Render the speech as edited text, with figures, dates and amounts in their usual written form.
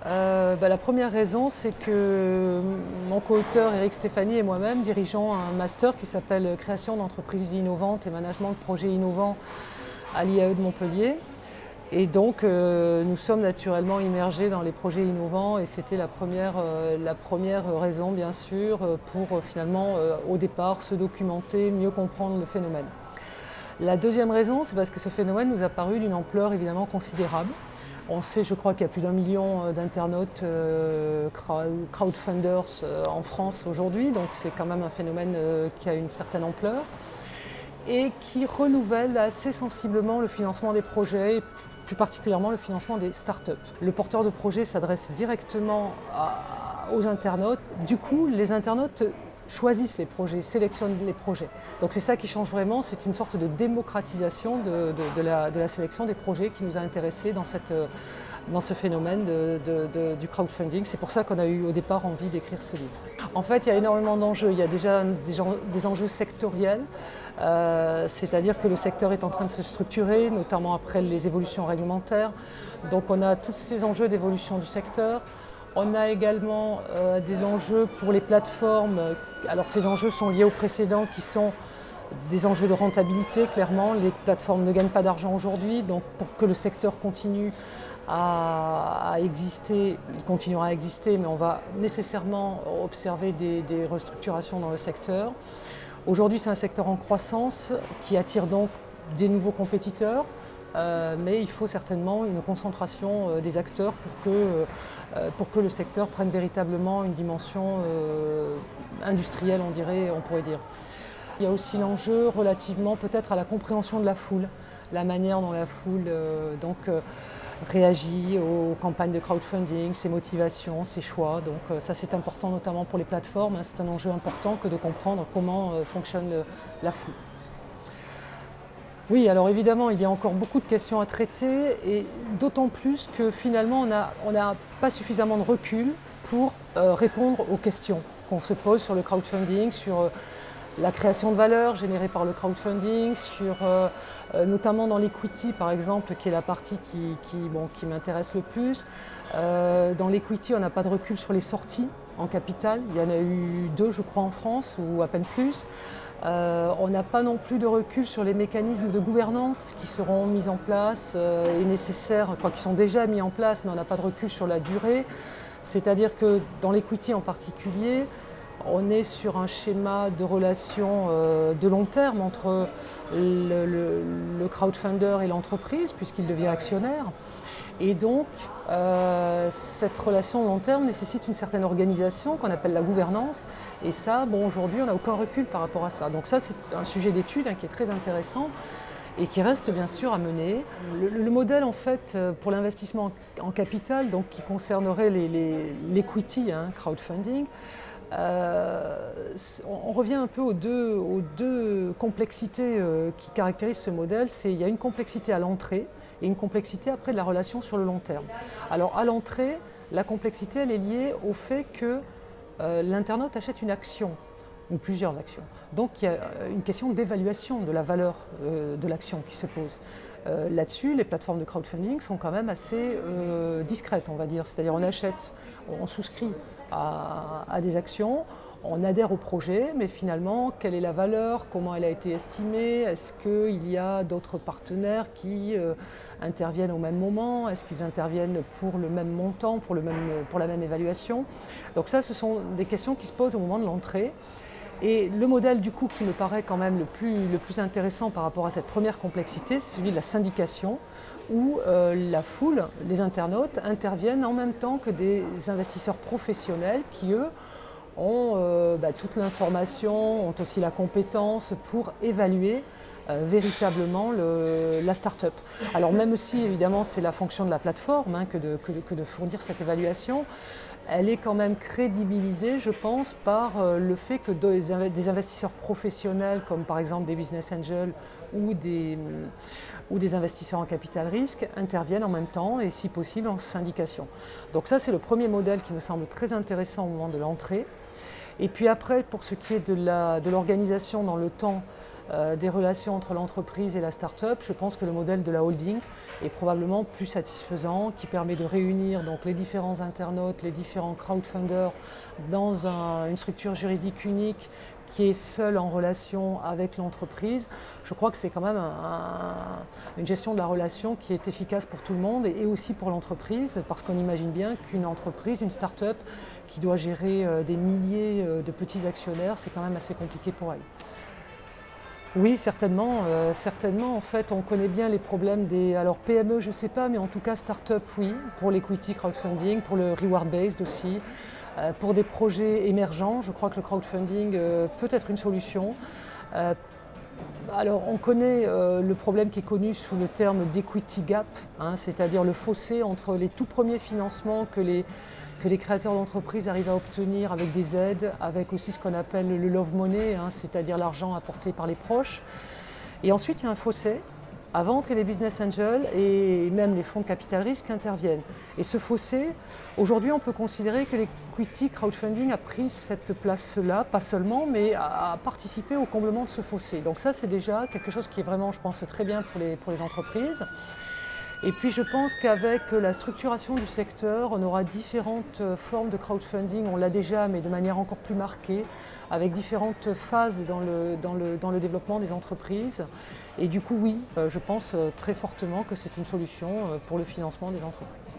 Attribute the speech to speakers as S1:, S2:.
S1: La première raison, c'est que mon co-auteur Eric Stéphanie et moi-même dirigeons un master qui s'appelle Création d'entreprises innovantes et management de projets innovants à l'IAE de Montpellier. Et donc, nous sommes naturellement immergés dans les projets innovants et c'était la première raison, bien sûr, pour finalement, au départ, se documenter, mieux comprendre le phénomène. La deuxième raison, c'est parce que ce phénomène nous a paru d'une ampleur évidemment considérable. On sait, je crois, qu'il y a plus d'1 million d'internautes crowdfunders en France aujourd'hui, donc c'est quand même un phénomène qui a une certaine ampleur et qui renouvelle assez sensiblement le financement des projets, et plus particulièrement le financement des startups. Le porteur de projet s'adresse directement aux internautes. Du coup, les internautes choisissent les projets, sélectionnent les projets. Donc c'est ça qui change vraiment, c'est une sorte de démocratisation de la sélection des projets qui nous a intéressés dans ce phénomène du crowdfunding. C'est pour ça qu'on a eu au départ envie d'écrire ce livre. En fait, il y a énormément d'enjeux. Il y a déjà des enjeux sectoriels, c'est-à-dire que le secteur est en train de se structurer, notamment après les évolutions réglementaires. Donc on a tous ces enjeux d'évolution du secteur. On a également des enjeux pour les plateformes. Alors ces enjeux sont liés aux précédents qui sont des enjeux de rentabilité, clairement. Les plateformes ne gagnent pas d'argent aujourd'hui, donc pour que le secteur continue à exister, il continuera à exister, mais on va nécessairement observer des restructurations dans le secteur. Aujourd'hui, c'est un secteur en croissance qui attire donc des nouveaux compétiteurs, mais il faut certainement une concentration des acteurs pour que le secteur prenne véritablement une dimension industrielle, on pourrait dire. Il y a aussi l'enjeu relativement peut-être à la compréhension de la foule, la manière dont la foule réagit aux campagnes de crowdfunding, ses motivations, ses choix. Donc ça c'est important notamment pour les plateformes, c'est un enjeu important que de comprendre comment fonctionne la foule. Oui, alors évidemment, il y a encore beaucoup de questions à traiter et d'autant plus que finalement, on n'a pas suffisamment de recul pour répondre aux questions qu'on se pose sur le crowdfunding, sur la création de valeur générée par le crowdfunding, notamment dans l'equity par exemple, qui est la partie qui m'intéresse le plus. Dans l'equity, on n'a pas de recul sur les sorties en capital. Il y en a eu 2, je crois, en France, ou à peine plus. On n'a pas non plus de recul sur les mécanismes de gouvernance qui seront mis en place et nécessaires, qui sont déjà mis en place, mais on n'a pas de recul sur la durée. C'est-à-dire que dans l'equity en particulier, on est sur un schéma de relation de long terme entre le crowdfunder et l'entreprise, puisqu'il devient actionnaire. Et donc, cette relation long terme nécessite une certaine organisation qu'on appelle la gouvernance. Et ça, aujourd'hui, on n'a aucun recul par rapport à ça. Donc ça, c'est un sujet d'étude qui est très intéressant et qui reste bien sûr à mener. Le modèle, en fait, pour l'investissement en capital, donc qui concernerait l'equity, crowdfunding, on revient un peu aux deux complexités qui caractérisent ce modèle. Il y a une complexité à l'entrée et une complexité après de la relation sur le long terme. Alors à l'entrée, la complexité elle est liée au fait que l'internaute achète une action ou plusieurs actions. Donc il y a une question d'évaluation de la valeur de l'action qui se pose. Là-dessus, les plateformes de crowdfunding sont quand même assez discrètes, on va dire. C'est-à-dire on souscrit à des actions, on adhère au projet, mais finalement, quelle est la valeur, comment elle a été estimée, est-ce qu'il y a d'autres partenaires qui interviennent au même moment, est-ce qu'ils interviennent pour le même montant, pour la même évaluation. Donc ça, ce sont des questions qui se posent au moment de l'entrée. Et le modèle du coup qui me paraît quand même le plus intéressant par rapport à cette première complexité, c'est celui de la syndication, où la foule, les internautes, interviennent en même temps que des investisseurs professionnels qui, eux, ont toute l'information, ont aussi la compétence pour évaluer véritablement la start-up. Alors même si évidemment c'est la fonction de la plateforme que de fournir cette évaluation, elle est quand même crédibilisée, je pense, par le fait que des investisseurs professionnels comme par exemple des business angels ou des investisseurs en capital risque interviennent en même temps et si possible en syndication. Donc ça c'est le premier modèle qui me semble très intéressant au moment de l'entrée. Et puis après, pour ce qui est de l'organisation dans le temps des relations entre l'entreprise et la start-up, je pense que le modèle de la holding est probablement plus satisfaisant, qui permet de réunir donc les différents internautes, les différents crowdfunders dans une structure juridique unique qui est seule en relation avec l'entreprise. Je crois que c'est quand même une gestion de la relation qui est efficace pour tout le monde et aussi pour l'entreprise, parce qu'on imagine bien qu'une entreprise, une start-up qui doit gérer des milliers de petits actionnaires, c'est quand même assez compliqué pour elle. Oui, certainement. Certainement, en fait, on connaît bien les problèmes des... Alors PME, je ne sais pas, mais en tout cas start-up, oui, pour l'equity crowdfunding, pour le reward-based aussi. Pour des projets émergents, je crois que le crowdfunding peut être une solution. Alors, on connaît le problème qui est connu sous le terme d'equity gap, hein, c'est-à-dire le fossé entre les tout premiers financements que les créateurs d'entreprises arrivent à obtenir avec des aides, avec aussi ce qu'on appelle le love money, hein, c'est-à-dire l'argent apporté par les proches. Et ensuite, il y a un fossé avant que les business angels et même les fonds de capital risque interviennent. Et ce fossé, aujourd'hui, on peut considérer que l'equity crowdfunding a pris cette place-là, pas seulement, mais a participé au comblement de ce fossé. Donc ça, c'est déjà quelque chose qui est vraiment, je pense, très bien pour les entreprises. Et puis je pense qu'avec la structuration du secteur, on aura différentes formes de crowdfunding, on l'a déjà, mais de manière encore plus marquée, avec différentes phases dans le développement des entreprises. Et du coup, oui, je pense très fortement que c'est une solution pour le financement des entreprises.